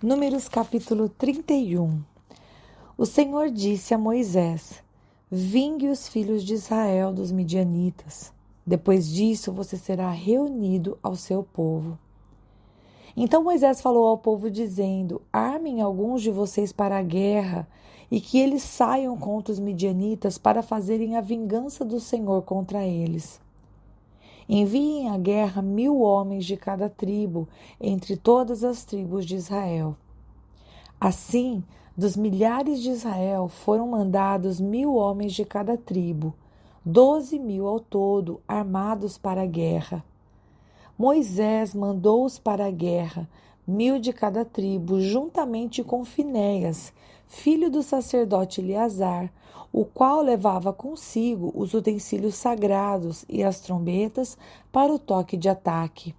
Números capítulo 31. O Senhor disse a Moisés: vingue os filhos de Israel dos midianitas. Depois disso você será reunido ao seu povo. Então Moisés falou ao povo dizendo: armem alguns de vocês para a guerra e que eles saiam contra os midianitas para fazerem a vingança do Senhor contra eles. Enviem à guerra 1000 homens de cada tribo, entre todas as tribos de Israel. Assim, dos milhares de Israel foram mandados 1000 homens de cada tribo, 12.000 ao todo, armados para a guerra. Moisés mandou-os para a guerra, 1000 de cada tribo, juntamente com Finéias, filho do sacerdote Eleazar, o qual levava consigo os utensílios sagrados e as trombetas para o toque de ataque.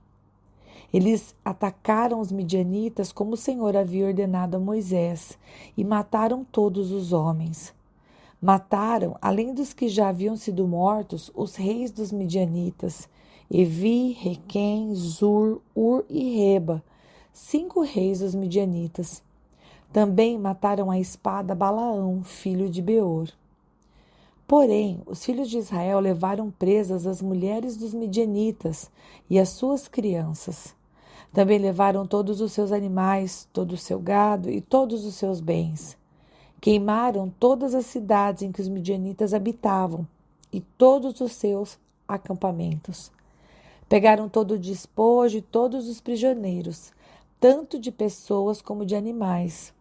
Eles atacaram os midianitas como o Senhor havia ordenado a Moisés e mataram todos os homens. Mataram, além dos que já haviam sido mortos, os reis dos midianitas, Evi, Requém, Zur, Ur e Reba, 5 reis dos midianitas. Também mataram à espada Balaão, filho de Beor. Porém, os filhos de Israel levaram presas as mulheres dos midianitas e as suas crianças. Também levaram todos os seus animais, todo o seu gado e todos os seus bens. Queimaram todas as cidades em que os midianitas habitavam e todos os seus acampamentos. Pegaram todo o despojo e todos os prisioneiros, tanto de pessoas como de animais.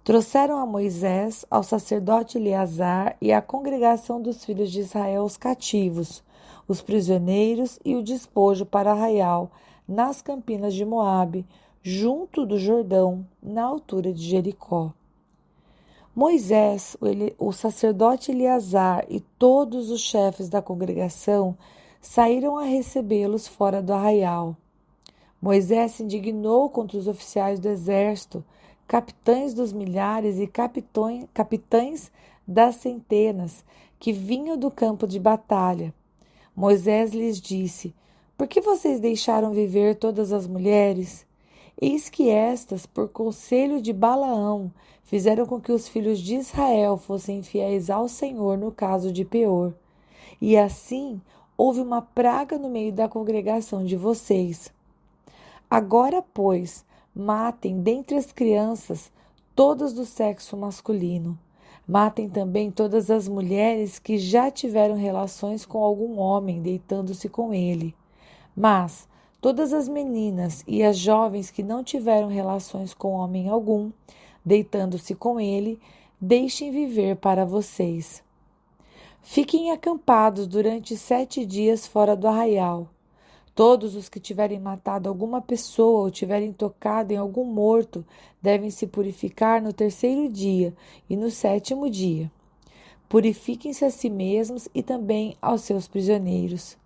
Trouxeram a Moisés, ao sacerdote Eleazar e à congregação dos filhos de Israel os cativos, os prisioneiros e o despojo para Arraial, nas campinas de Moabe, junto do Jordão, na altura de Jericó. Moisés, o sacerdote Eleazar e todos os chefes da congregação saíram a recebê-los fora do arraial. Moisés se indignou contra os oficiais do exército, capitães dos milhares e capitães das centenas, que vinham do campo de batalha. Moisés lhes disse: por que vocês deixaram viver todas as mulheres? Eis que estas, por conselho de Balaão, fizeram com que os filhos de Israel fossem fiéis ao Senhor no caso de Peor. E assim houve uma praga no meio da congregação de vocês. Agora, pois, matem dentre as crianças todas do sexo masculino. Matem também todas as mulheres que já tiveram relações com algum homem, deitando-se com ele. Mas todas as meninas e as jovens que não tiveram relações com homem algum, deitando-se com ele, deixem viver para vocês. Fiquem acampados durante 7 dias fora do arraial. Todos os que tiverem matado alguma pessoa ou tiverem tocado em algum morto devem se purificar no 3º dia e no 7º dia. Purifiquem-se a si mesmos e também aos seus prisioneiros.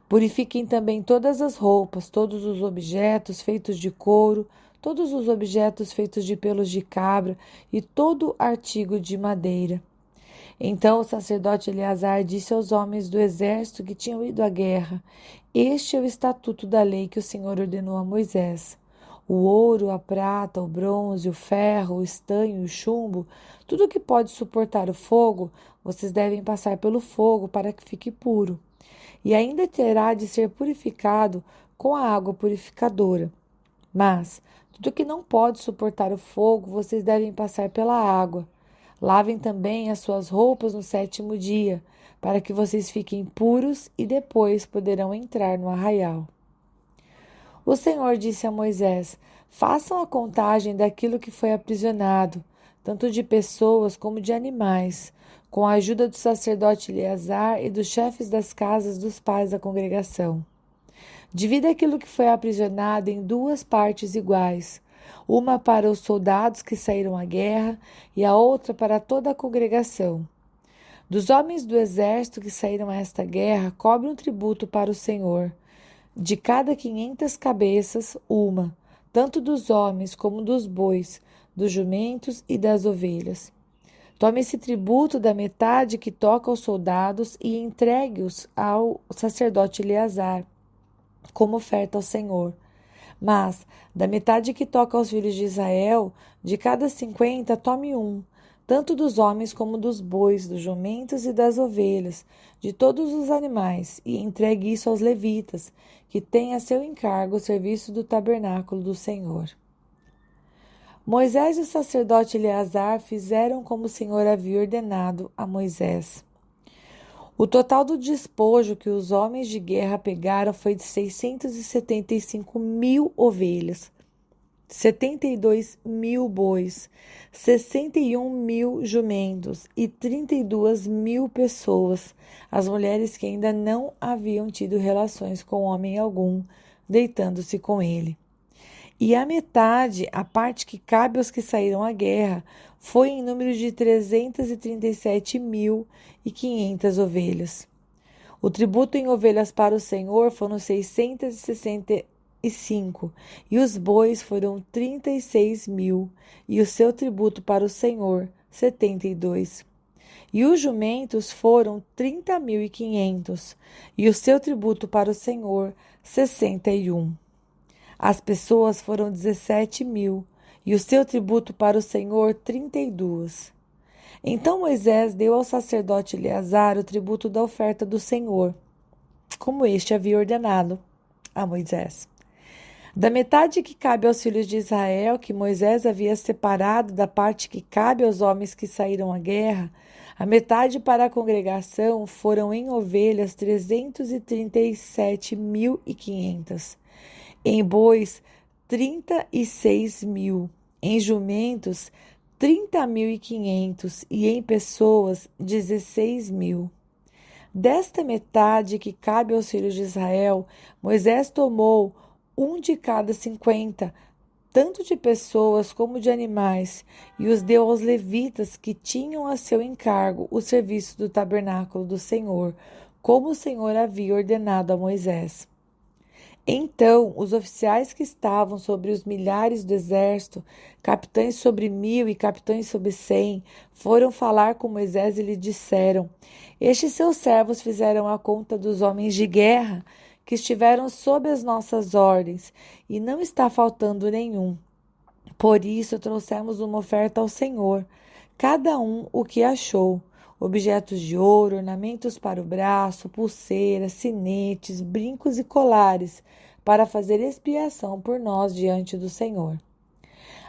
Purifiquem também todas as roupas, todos os objetos feitos de couro, todos os objetos feitos de pelos de cabra e todo artigo de madeira. Então o sacerdote Eleazar disse aos homens do exército que tinham ido à guerra: este é o estatuto da lei que o Senhor ordenou a Moisés. O ouro, a prata, o bronze, o ferro, o estanho e o chumbo, tudo que pode suportar o fogo, vocês devem passar pelo fogo para que fique puro. E ainda terá de ser purificado com a água purificadora. Mas tudo que não pode suportar o fogo, vocês devem passar pela água. Lavem também as suas roupas no 7º dia, para que vocês fiquem puros e depois poderão entrar no arraial. O Senhor disse a Moisés: façam a contagem daquilo que foi aprisionado, tanto de pessoas como de animais, com a ajuda do sacerdote Eleazar e dos chefes das casas dos pais da congregação. Divida aquilo que foi aprisionado em 2 partes iguais, uma para os soldados que saíram à guerra e a outra para toda a congregação. Dos homens do exército que saíram a esta guerra, cobre um tributo para o Senhor. De cada 500 cabeças, uma, tanto dos homens como dos bois, dos jumentos e das ovelhas. Tome esse tributo da metade que toca aos soldados e entregue-os ao sacerdote Eleazar, como oferta ao Senhor. Mas, da metade que toca aos filhos de Israel, de cada 50 tome um, tanto dos homens como dos bois, dos jumentos e das ovelhas, de todos os animais, e entregue isso aos levitas, que têm a seu encargo o serviço do tabernáculo do Senhor. Moisés e o sacerdote Eleazar fizeram como o Senhor havia ordenado a Moisés. O total do despojo que os homens de guerra pegaram foi de 675.000 ovelhas, 72.000 bois, 61.000 jumentos e 32.000 pessoas, as mulheres que ainda não haviam tido relações com homem algum, deitando-se com ele. E a metade, a parte que cabe aos que saíram à guerra, foi em número de 337.500 ovelhas. O tributo em ovelhas para o Senhor foram 665, e os bois foram 36.000, e o seu tributo para o Senhor, 72. E os jumentos foram 30.500, e o seu tributo para o Senhor, 61. As pessoas foram 17.000, e o seu tributo para o Senhor, 32. Então Moisés deu ao sacerdote Eleazar o tributo da oferta do Senhor, como este havia ordenado a Moisés. Da metade que cabe aos filhos de Israel, que Moisés havia separado da parte que cabe aos homens que saíram à guerra, a metade para a congregação foram em ovelhas 337.500. Em bois, 36.000, em jumentos, 30.500 e em pessoas, 16.000. Desta metade que cabe aos filhos de Israel, Moisés tomou um de cada 50, tanto de pessoas como de animais, e os deu aos levitas que tinham a seu encargo o serviço do tabernáculo do Senhor, como o Senhor havia ordenado a Moisés. Então, os oficiais que estavam sobre os milhares do exército, capitães sobre 1.000 e capitães sobre 100, foram falar com Moisés e lhe disseram: Estes seus servos fizeram a conta dos homens de guerra que estiveram sob as nossas ordens, e não está faltando nenhum. Por isso trouxemos uma oferta ao Senhor, cada um o que achou: objetos de ouro, ornamentos para o braço, pulseiras, sinetes, brincos e colares, para fazer expiação por nós diante do Senhor.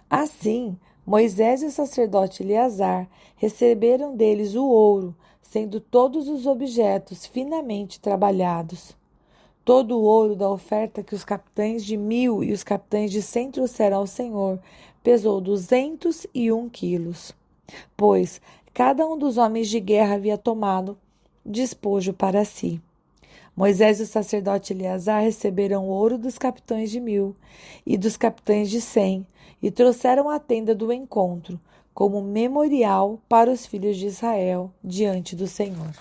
Assim, Moisés e o sacerdote Eleazar receberam deles o ouro, sendo todos os objetos finamente trabalhados. Todo o ouro da oferta que os capitães de 1.000 e os capitães de 100 trouxeram ao Senhor pesou 201 quilos, pois cada um dos homens de guerra havia tomado despojo para si. Moisés e o sacerdote Eleazar receberam o ouro dos capitães de 1.000 e dos capitães de 100 e trouxeram a tenda do encontro como memorial para os filhos de Israel diante do Senhor.